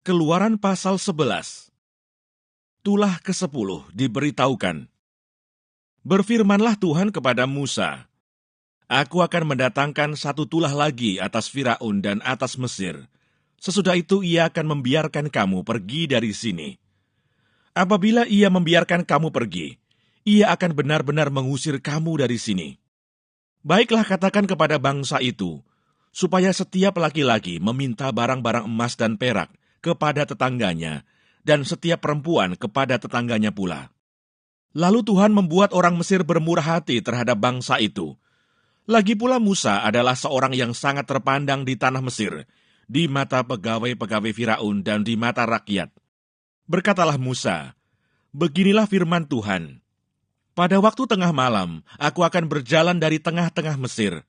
Keluaran pasal 11. Tulah ke-10 diberitahukan. Berfirmanlah Tuhan kepada Musa, Aku akan mendatangkan satu tulah lagi atas Firaun dan atas Mesir. Sesudah itu ia akan membiarkan kamu pergi dari sini. Apabila ia membiarkan kamu pergi, ia akan benar-benar mengusir kamu dari sini. Baiklah katakan kepada bangsa itu, supaya setiap laki-laki meminta barang-barang emas dan perak kepada tetangganya, dan setiap perempuan kepada tetangganya pula. Lalu Tuhan membuat orang Mesir bermurah hati terhadap bangsa itu. Lagi pula Musa adalah seorang yang sangat terpandang di tanah Mesir, di mata pegawai-pegawai Firaun dan di mata rakyat. Berkatalah Musa, Beginilah firman Tuhan, Pada waktu tengah malam, aku akan berjalan dari tengah-tengah Mesir.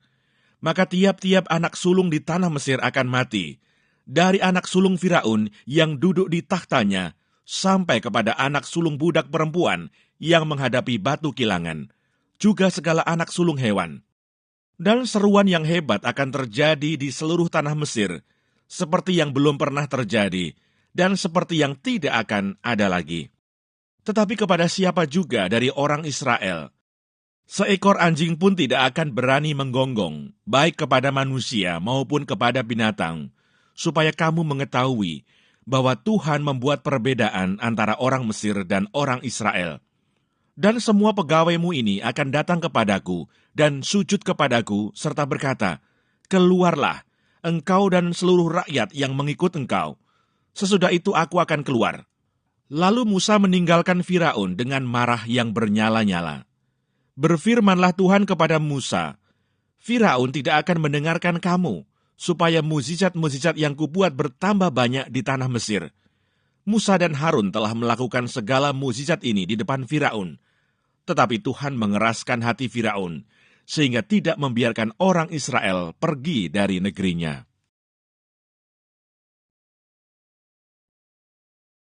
Maka tiap-tiap anak sulung di tanah Mesir akan mati, dari anak sulung Firaun yang duduk di tahtanya, sampai kepada anak sulung budak perempuan yang menghadapi batu kilangan, juga segala anak sulung hewan. Dan seruan yang hebat akan terjadi di seluruh tanah Mesir, seperti yang belum pernah terjadi, dan seperti yang tidak akan ada lagi. Tetapi kepada siapa juga dari orang Israel, seekor anjing pun tidak akan berani menggonggong, baik kepada manusia maupun kepada binatang, supaya kamu mengetahui bahwa Tuhan membuat perbedaan antara orang Mesir dan orang Israel. Dan semua pegawaimu ini akan datang kepadaku dan sujud kepadaku serta berkata, Keluarlah, engkau dan seluruh rakyat yang mengikut engkau. Sesudah itu aku akan keluar. Lalu Musa meninggalkan Firaun dengan marah yang bernyala-nyala. Berfirmanlah Tuhan kepada Musa, Firaun tidak akan mendengarkan kamu, supaya mukjizat-mukjizat yang kubuat bertambah banyak di tanah Mesir. Musa dan Harun telah melakukan segala mukjizat ini di depan Firaun. Tetapi Tuhan mengeraskan hati Firaun, sehingga tidak membiarkan orang Israel pergi dari negerinya.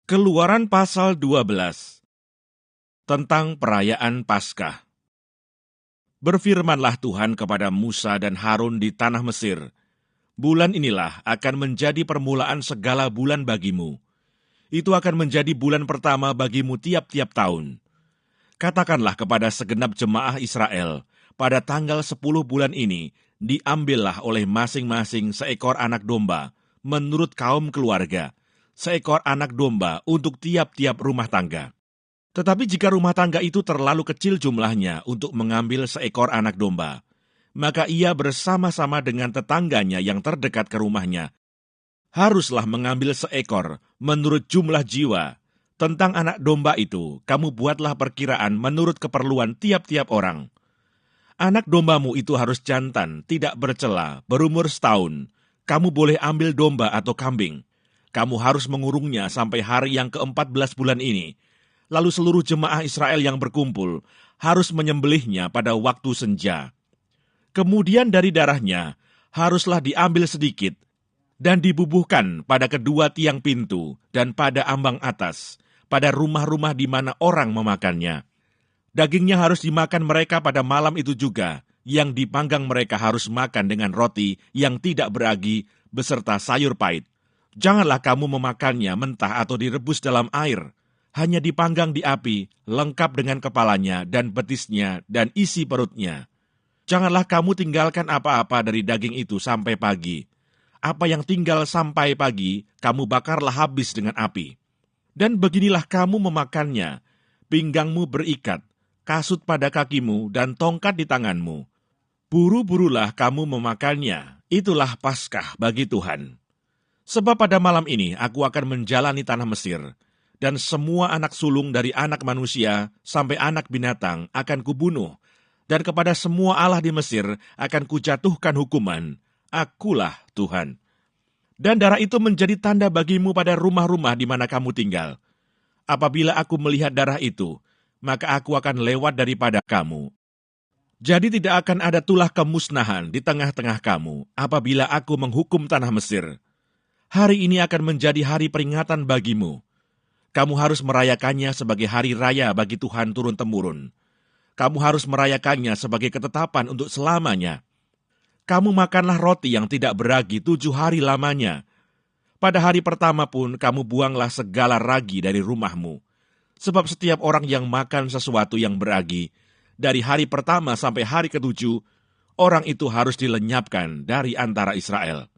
Keluaran pasal 12. Tentang perayaan Paskah. Berfirmanlah Tuhan kepada Musa dan Harun di tanah Mesir, Bulan inilah akan menjadi permulaan segala bulan bagimu. Itu akan menjadi bulan pertama bagimu tiap-tiap tahun. Katakanlah kepada segenap jemaah Israel, pada tanggal 10 bulan ini, diambillah oleh masing-masing seekor anak domba, menurut kaum keluarga, seekor anak domba untuk tiap-tiap rumah tangga. Tetapi jika rumah tangga itu terlalu kecil jumlahnya untuk mengambil seekor anak domba, maka ia bersama-sama dengan tetangganya yang terdekat ke rumahnya, haruslah mengambil seekor menurut jumlah jiwa. Tentang anak domba itu, kamu buatlah perkiraan menurut keperluan tiap-tiap orang. Anak dombamu itu harus jantan, tidak bercela, berumur setahun. Kamu boleh ambil domba atau kambing. Kamu harus mengurungnya sampai hari yang ke-14 bulan ini. Lalu seluruh jemaah Israel yang berkumpul harus menyembelihnya pada waktu senja. Kemudian dari darahnya haruslah diambil sedikit dan dibubuhkan pada kedua tiang pintu dan pada ambang atas, pada rumah-rumah di mana orang memakannya. Dagingnya harus dimakan mereka pada malam itu juga, yang dipanggang mereka harus makan dengan roti yang tidak beragi beserta sayur pahit. Janganlah kamu memakannya mentah atau direbus dalam air, hanya dipanggang di api, lengkap dengan kepalanya dan betisnya dan isi perutnya. Janganlah kamu tinggalkan apa-apa dari daging itu sampai pagi. Apa yang tinggal sampai pagi, kamu bakarlah habis dengan api. Dan beginilah kamu memakannya, pinggangmu berikat, kasut pada kakimu, dan tongkat di tanganmu. Buru-burulah kamu memakannya, itulah Paskah bagi Tuhan. Sebab pada malam ini aku akan menjalani tanah Mesir, dan semua anak sulung dari anak manusia sampai anak binatang akan kubunuh, dan kepada semua Allah di Mesir akan kujatuhkan hukuman. Akulah Tuhan. Dan darah itu menjadi tanda bagimu pada rumah-rumah di mana kamu tinggal. Apabila aku melihat darah itu, maka aku akan lewat daripada kamu. Jadi tidak akan ada tulah kemusnahan di tengah-tengah kamu apabila aku menghukum tanah Mesir. Hari ini akan menjadi hari peringatan bagimu. Kamu harus merayakannya sebagai hari raya bagi Tuhan turun-temurun. Kamu harus merayakannya sebagai ketetapan untuk selamanya. Kamu makanlah roti yang tidak beragi 7 hari lamanya. Pada hari pertama pun kamu buanglah segala ragi dari rumahmu. Sebab setiap orang yang makan sesuatu yang beragi, dari hari pertama sampai hari ketujuh, orang itu harus dilenyapkan dari antara Israel.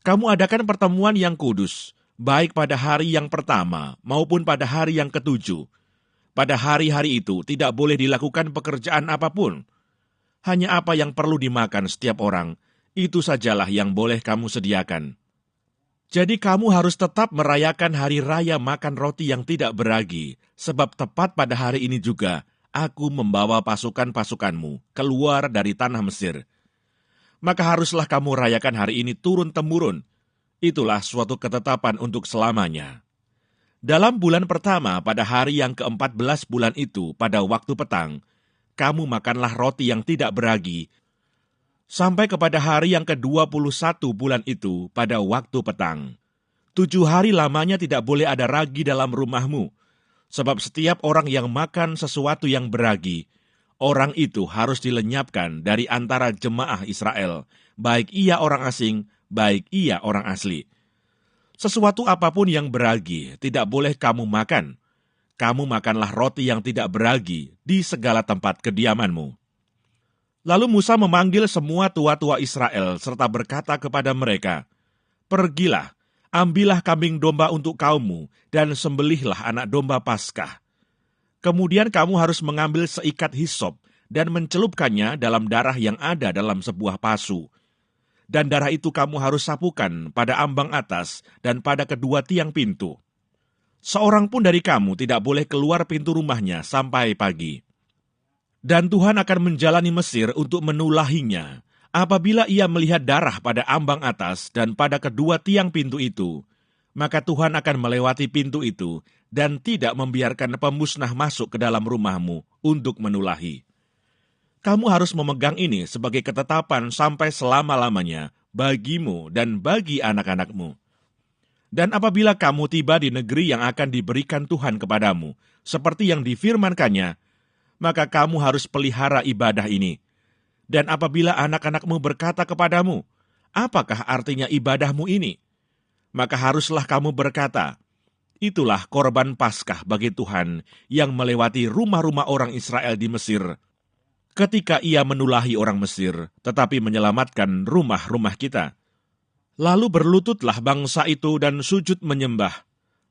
Kamu adakan pertemuan yang kudus, baik pada hari yang pertama maupun pada hari yang ketujuh. Pada hari-hari itu tidak boleh dilakukan pekerjaan apapun. Hanya apa yang perlu dimakan setiap orang, itu sajalah yang boleh kamu sediakan. Jadi kamu harus tetap merayakan hari raya makan roti yang tidak beragi, sebab tepat pada hari ini juga aku membawa pasukan-pasukanmu keluar dari tanah Mesir. Maka haruslah kamu rayakan hari ini turun-temurun. Itulah suatu ketetapan untuk selamanya. Dalam bulan pertama pada hari yang ke-14 bulan itu pada waktu petang, kamu makanlah roti yang tidak beragi, sampai kepada hari yang ke-21 bulan itu pada waktu petang. 7 hari lamanya tidak boleh ada ragi dalam rumahmu, sebab setiap orang yang makan sesuatu yang beragi, orang itu harus dilenyapkan dari antara jemaah Israel, baik ia orang asing, baik ia orang asli. Sesuatu apapun yang beragi tidak boleh kamu makan. Kamu makanlah roti yang tidak beragi di segala tempat kediamanmu. Lalu Musa memanggil semua tua-tua Israel serta berkata kepada mereka, "Pergilah, ambillah kambing domba untuk kaummu dan sembelihlah anak domba Paskah. Kemudian kamu harus mengambil seikat hisop dan mencelupkannya dalam darah yang ada dalam sebuah pasu. Dan darah itu kamu harus sapukan pada ambang atas dan pada kedua tiang pintu. Seorang pun dari kamu tidak boleh keluar pintu rumahnya sampai pagi. Dan Tuhan akan menjalani Mesir untuk menulahinya. Apabila ia melihat darah pada ambang atas dan pada kedua tiang pintu itu, maka Tuhan akan melewati pintu itu dan tidak membiarkan pemusnah masuk ke dalam rumahmu untuk menulahi. Kamu harus memegang ini sebagai ketetapan sampai selama-lamanya bagimu dan bagi anak-anakmu. Dan apabila kamu tiba di negeri yang akan diberikan Tuhan kepadamu, seperti yang difirmankannya, maka kamu harus pelihara ibadah ini. Dan apabila anak-anakmu berkata kepadamu, apakah artinya ibadahmu ini? Maka haruslah kamu berkata, itulah korban Paskah bagi Tuhan yang melewati rumah-rumah orang Israel di Mesir, ketika ia menulahi orang Mesir, tetapi menyelamatkan rumah-rumah kita. Lalu berlututlah bangsa itu dan sujud menyembah.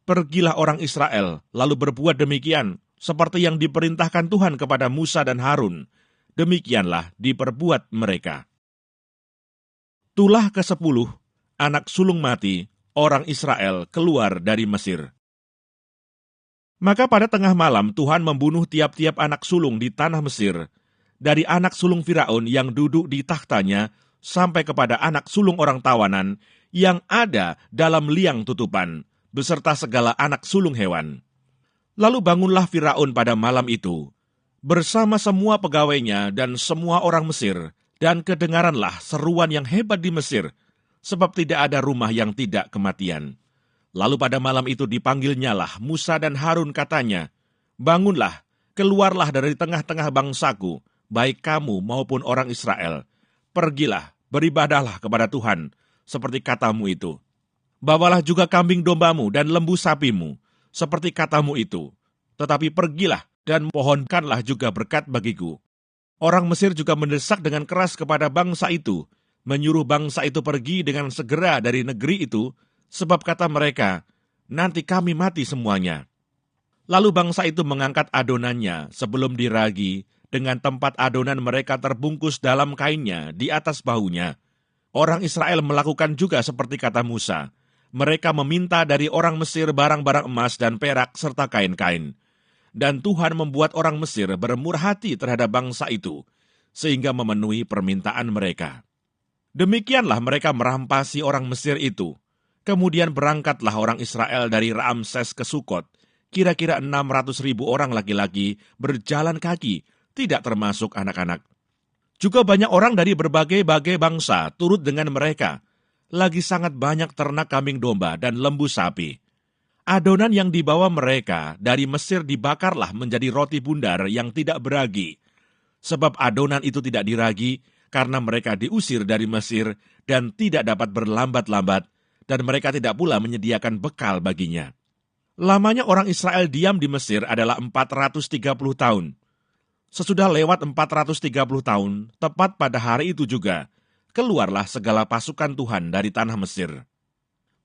Pergilah orang Israel, lalu berbuat demikian, seperti yang diperintahkan Tuhan kepada Musa dan Harun. Demikianlah diperbuat mereka. Tulah ke-10, anak sulung mati, orang Israel keluar dari Mesir. Maka pada tengah malam Tuhan membunuh tiap-tiap anak sulung di tanah Mesir, dari anak sulung Firaun yang duduk di takhtanya, sampai kepada anak sulung orang tawanan yang ada dalam liang tutupan, beserta segala anak sulung hewan. Lalu bangunlah Firaun pada malam itu, bersama semua pegawainya dan semua orang Mesir, dan kedengaranlah seruan yang hebat di Mesir, sebab tidak ada rumah yang tidak kematian. Lalu pada malam itu dipanggilnyalah Musa dan Harun, katanya, bangunlah, keluarlah dari tengah-tengah bangsaku, baik kamu maupun orang Israel. Pergilah, beribadahlah kepada Tuhan, seperti katamu itu. Bawalah juga kambing dombamu dan lembu sapimu, seperti katamu itu. Tetapi pergilah dan mohonkanlah juga berkat bagiku. Orang Mesir juga mendesak dengan keras kepada bangsa itu, menyuruh bangsa itu pergi dengan segera dari negeri itu, sebab kata mereka, nanti kami mati semuanya. Lalu bangsa itu mengangkat adonannya sebelum diragi, dengan tempat adonan mereka terbungkus dalam kainnya di atas bahunya. Orang Israel melakukan juga seperti kata Musa. Mereka meminta dari orang Mesir barang-barang emas dan perak serta kain-kain. Dan Tuhan membuat orang Mesir bermurah hati terhadap bangsa itu, sehingga memenuhi permintaan mereka. Demikianlah mereka merampasi orang Mesir itu. Kemudian berangkatlah orang Israel dari Ramses ke Sukot, kira-kira 600.000 orang laki-laki berjalan kaki, tidak termasuk anak-anak. Juga banyak orang dari berbagai-bagai bangsa turut dengan mereka. Lagi sangat banyak ternak kambing domba dan lembu sapi. Adonan yang dibawa mereka dari Mesir dibakarlah menjadi roti bundar yang tidak beragi. Sebab adonan itu tidak diragi karena mereka diusir dari Mesir dan tidak dapat berlambat-lambat, dan mereka tidak pula menyediakan bekal baginya. Lamanya orang Israel diam di Mesir adalah 430 tahun. Sesudah lewat 430 tahun, tepat pada hari itu juga, keluarlah segala pasukan Tuhan dari tanah Mesir.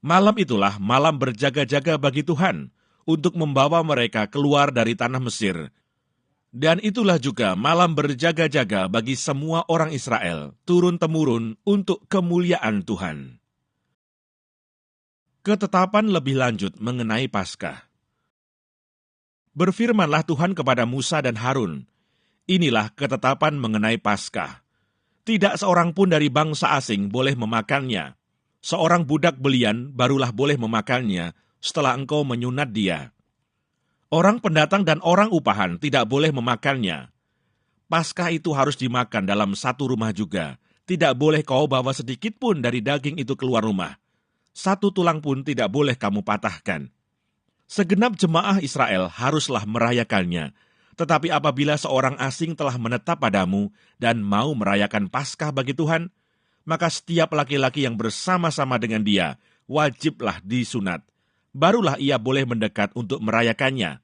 Malam itulah malam berjaga-jaga bagi Tuhan untuk membawa mereka keluar dari tanah Mesir. Dan itulah juga malam berjaga-jaga bagi semua orang Israel, turun-temurun untuk kemuliaan Tuhan. Ketetapan lebih lanjut mengenai Paskah. Berfirmanlah Tuhan kepada Musa dan Harun, inilah ketetapan mengenai Paskah. Tidak seorang pun dari bangsa asing boleh memakannya. Seorang budak belian barulah boleh memakannya setelah engkau menyunat dia. Orang pendatang dan orang upahan tidak boleh memakannya. Paskah itu harus dimakan dalam satu rumah juga. Tidak boleh kau bawa sedikit pun dari daging itu keluar rumah. Satu tulang pun tidak boleh kamu patahkan. Segenap jemaah Israel haruslah merayakannya. Tetapi apabila seorang asing telah menetap padamu dan mau merayakan Paskah bagi Tuhan, maka setiap laki-laki yang bersama-sama dengan dia wajiblah disunat. Barulah ia boleh mendekat untuk merayakannya.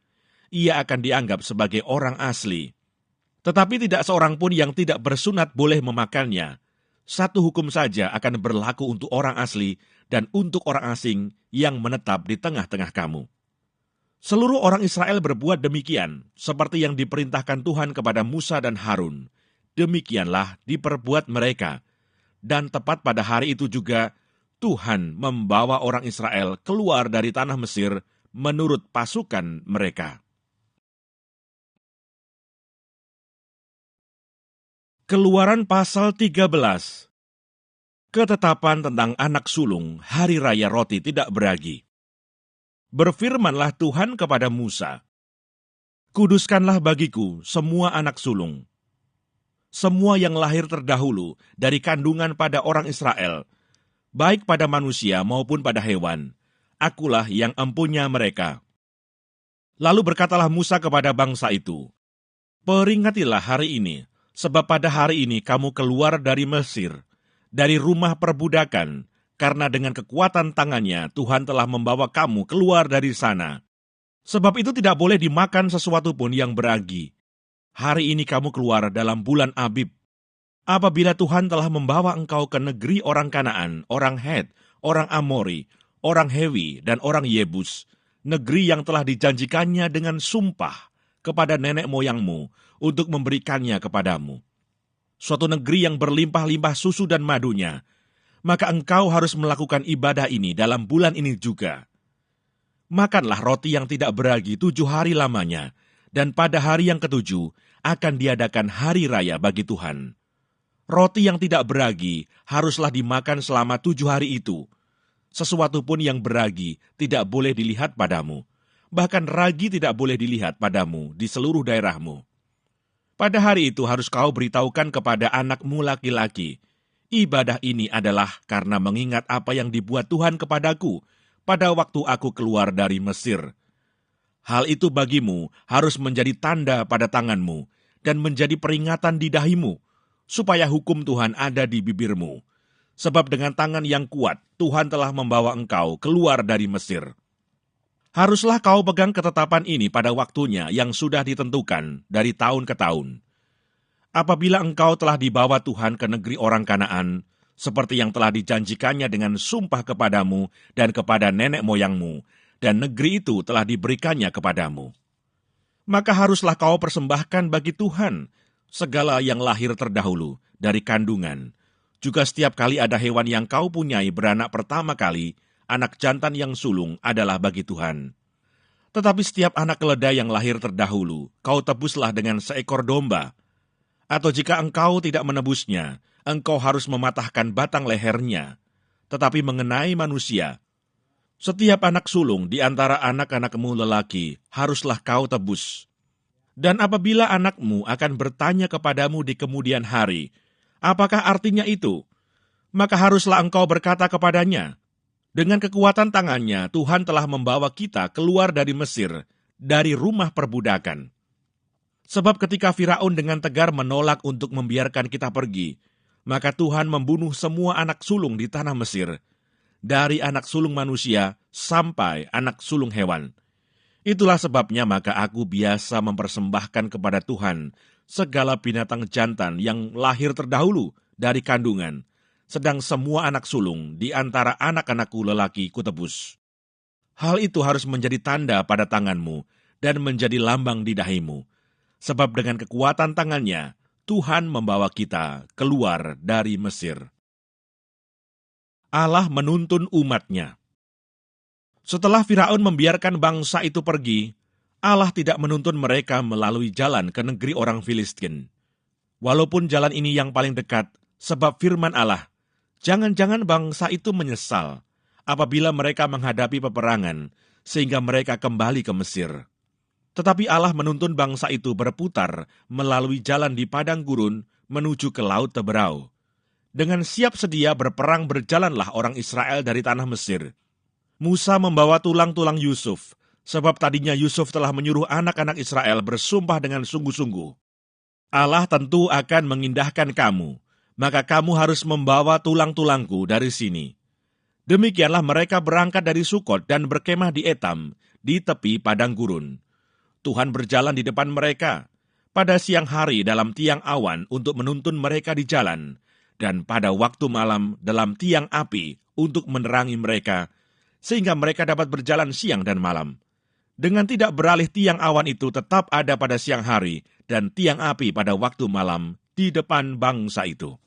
Ia akan dianggap sebagai orang asli. Tetapi tidak seorang pun yang tidak bersunat boleh memakannya. Satu hukum saja akan berlaku untuk orang asli dan untuk orang asing yang menetap di tengah-tengah kamu. Seluruh orang Israel berbuat demikian, seperti yang diperintahkan Tuhan kepada Musa dan Harun. Demikianlah diperbuat mereka. Dan tepat pada hari itu juga, Tuhan membawa orang Israel keluar dari tanah Mesir menurut pasukan mereka. Keluaran pasal 13. Ketetapan tentang anak sulung, hari raya roti tidak beragi. Berfirmanlah Tuhan kepada Musa, kuduskanlah bagiku semua anak sulung. Semua yang lahir terdahulu dari kandungan pada orang Israel, baik pada manusia maupun pada hewan, akulah yang empunya mereka. Lalu berkatalah Musa kepada bangsa itu, peringatilah hari ini, sebab pada hari ini kamu keluar dari Mesir, dari rumah perbudakan, karena dengan kekuatan tangannya Tuhan telah membawa kamu keluar dari sana. Sebab itu tidak boleh dimakan sesuatu pun yang beragi. Hari ini kamu keluar dalam bulan Abib. Apabila Tuhan telah membawa engkau ke negeri orang Kanaan, orang Het, orang Amori, orang Hewi, dan orang Yebus, negeri yang telah dijanjikannya dengan sumpah kepada nenek moyangmu untuk memberikannya kepadamu. Suatu negeri yang berlimpah-limpah susu dan madunya, maka engkau harus melakukan ibadah ini dalam bulan ini juga. Makanlah roti yang tidak beragi 7 hari lamanya, dan pada hari yang ke-7 akan diadakan hari raya bagi Tuhan. Roti yang tidak beragi haruslah dimakan selama 7 hari itu. Sesuatu pun yang beragi tidak boleh dilihat padamu. Bahkan ragi tidak boleh dilihat padamu di seluruh daerahmu. Pada hari itu harus kau beritahukan kepada anakmu laki-laki, ibadah ini adalah karena mengingat apa yang dibuat Tuhan kepadaku pada waktu aku keluar dari Mesir. Hal itu bagimu harus menjadi tanda pada tanganmu dan menjadi peringatan di dahimu, supaya hukum Tuhan ada di bibirmu. Sebab dengan tangan yang kuat, Tuhan telah membawa engkau keluar dari Mesir. Haruslah kau pegang ketetapan ini pada waktunya yang sudah ditentukan dari tahun ke tahun. Apabila engkau telah dibawa Tuhan ke negeri orang Kanaan, seperti yang telah dijanjikannya dengan sumpah kepadamu dan kepada nenek moyangmu, dan negeri itu telah diberikannya kepadamu. Maka haruslah kau persembahkan bagi Tuhan segala yang lahir terdahulu dari kandungan. Juga setiap kali ada hewan yang kau punyai beranak pertama kali, anak jantan yang sulung adalah bagi Tuhan. Tetapi setiap anak keledai yang lahir terdahulu, kau tebuslah dengan seekor domba. Atau jika engkau tidak menebusnya, engkau harus mematahkan batang lehernya. Tetapi mengenai manusia, setiap anak sulung di antara anak-anakmu lelaki haruslah kau tebus. Dan apabila anakmu akan bertanya kepadamu di kemudian hari, apakah artinya itu? Maka haruslah engkau berkata kepadanya, dengan kekuatan tangannya Tuhan telah membawa kita keluar dari Mesir, dari rumah perbudakan. Sebab ketika Firaun dengan tegar menolak untuk membiarkan kita pergi, maka Tuhan membunuh semua anak sulung di tanah Mesir. dari anak sulung manusia sampai anak sulung hewan. Itulah sebabnya maka aku biasa mempersembahkan kepada Tuhan segala binatang jantan yang lahir terdahulu dari kandungan, sedang semua anak sulung di antara anak-anakku lelaki kutebus. Hal itu harus menjadi tanda pada tanganmu dan menjadi lambang di dahimu, sebab dengan kekuatan tangannya, Tuhan membawa kita keluar dari Mesir. Allah menuntun umat-Nya. Setelah Firaun membiarkan bangsa itu pergi, Allah tidak menuntun mereka melalui jalan ke negeri orang Filistin. Walaupun jalan ini yang paling dekat, sebab firman Allah, jangan-jangan bangsa itu menyesal apabila mereka menghadapi peperangan, sehingga mereka kembali ke Mesir. Tetapi Allah menuntun bangsa itu berputar melalui jalan di padang gurun menuju ke Laut Teberau. Dengan siap sedia berperang berjalanlah orang Israel dari tanah Mesir. Musa membawa tulang-tulang Yusuf, sebab tadinya Yusuf telah menyuruh anak-anak Israel bersumpah dengan sungguh-sungguh. Allah tentu akan mengindahkan kamu, maka kamu harus membawa tulang-tulangku dari sini. Demikianlah mereka berangkat dari Sukot dan berkemah di Etam, di tepi padang gurun. Tuhan berjalan di depan mereka, pada siang hari dalam tiang awan untuk menuntun mereka di jalan, dan pada waktu malam dalam tiang api untuk menerangi mereka, sehingga mereka dapat berjalan siang dan malam. Dengan tidak beralih tiang awan itu tetap ada pada siang hari, dan tiang api pada waktu malam di depan bangsa itu.